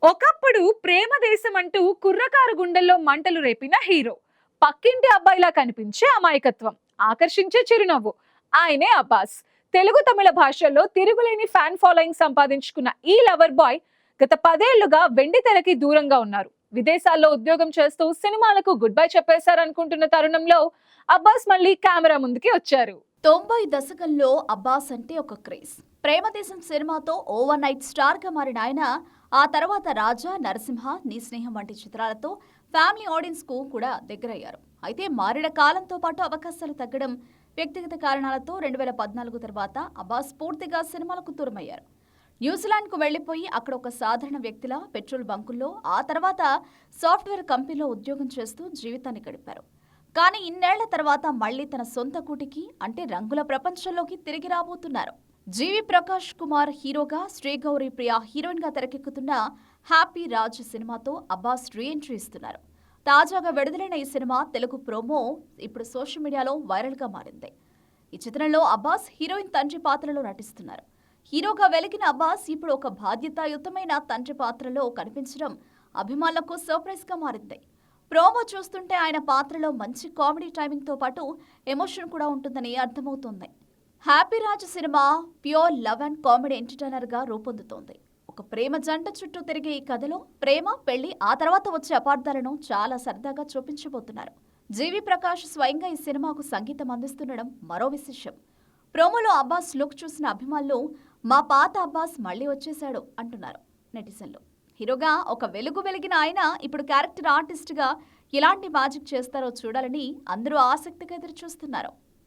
ఒకప్పుడు ప్రేమ దేశం అంటూ కుర్రకారు గుండెల్లో మంటలు రేపిన హీరో. పక్కింటి అబ్బాయిలా కనిపించే అమాయకత్వం, ఆకర్షించే చిరునవ్వు. ఆయనే అబ్బాస్. తెలుగు తమిళ భాషల్లో తిరుగులేని ఫ్యాన్ ఫాలోయింగ్ సంపాదించుకున్న ఈ లవర్ బాయ్ గత 10 ఏళ్లుగా వెండి తెరకి దూరంగా ఉన్నారు. విదేశాల్లో ఉద్యోగం చేస్తూ సినిమాలకు గుడ్ బై చెప్పేశారనుకుంటున్న తరుణంలో అబ్బాస్ మళ్ళీ కెమెరా ముందుకి వచ్చారు. 90 దశకంలో అబ్బాస్ అంటే ఒక క్రేజ్. ప్రేమదేశం సినిమాతో ఓవర్ నైట్ స్టార్ గా మారిన ఆయన ఆ తర్వాత రాజా, నరసింహ, నీ స్నేహం వంటి చిత్రాలతో ఫ్యామిలీ ఆడియన్స్ కు కూడా దగ్గరయ్యారు. అయితే మారిన కాలంతో పాటు అవకాశాలు తగ్గడం, వ్యక్తిగత కారణాలతో 2014 తర్వాత అబ్బాస్ పూర్తిగా సినిమాలకు దూరమయ్యారు. న్యూజిలాండ్ కు వెళ్లిపోయి అక్కడ ఒక సాధారణ వ్యక్తిలా పెట్రోల్ బంకుల్లో, ఆ తర్వాత సాఫ్ట్వేర్ కంపెనీలో ఉద్యోగం చేస్తూ జీవితాన్ని గడిపారు. కానీ ఇన్నేళ్ల తర్వాత మళ్లీ తన సొంత కూటికి అంటే రంగుల ప్రపంచంలోకి తిరిగి రాబోతున్నారు. జీవి ప్రకాష్ కుమార్ హీరోగా, శ్రీగౌరి ప్రియా హీరోయిన్ గా తెరకెక్కుతున్న హ్యాపీ రాజ్ సినిమాతో అబ్బాస్ రీ ఎంట్రీ ఇస్తున్నారు. తాజాగా విడుదలైన ఈ సినిమా తెలుగు ప్రోమో ఇప్పుడు సోషల్ మీడియాలో వైరల్ గా మారింది. ఈ చిత్రంలో అబ్బాస్ హీరోయిన్ తండ్రి పాత్రలో నటిస్తున్నారు. హీరోగా వెలిగిన అబ్బాస్ ఇప్పుడు ఒక బాధ్యతాయుతమైన తండ్రి పాత్రలో కనిపించడం అభిమానులకు సర్ప్రైజ్ గా మారింది. ప్రోమో చూస్తుంటే ఆయన పాత్రలో మంచి కామెడీ టైమింగ్ తో పాటు ఎమోషన్ కూడా ఉంటుందని అర్థమవుతోంది. Happy Raj cinema pure love and comedy entertainer గా రూపొందుతోంది. ఒక ప్రేమ జంట చుట్టూ తిరిగే ఈ కథలో ప్రేమ, పెళ్లి, ఆ తర్వాత వచ్చే అపార్థాలను చాలా సరదాగా చూపించబోతున్నారు. జీవి ప్రకాష్ స్వయంగా ఈ సినిమాకు సంగీతం అందిస్తుండడం మరో విశేషం. ప్రోమోలో అబ్బాస్ లుక్ చూసిన అభిమానులు మా పాత అబ్బాస్ మళ్లీ వచ్చేశాడు అంటున్నారు నెటిజన్లు. హీరోగా ఒక వెలుగు వెలిగిన ఆయన ఇప్పుడు క్యారెక్టర్ ఆర్టిస్ట్ గా ఎలాంటి మ్యాజిక్ చేస్తారో చూడాలని అందరూ ఆసక్తిగా ఎదురు చూస్తున్నారు.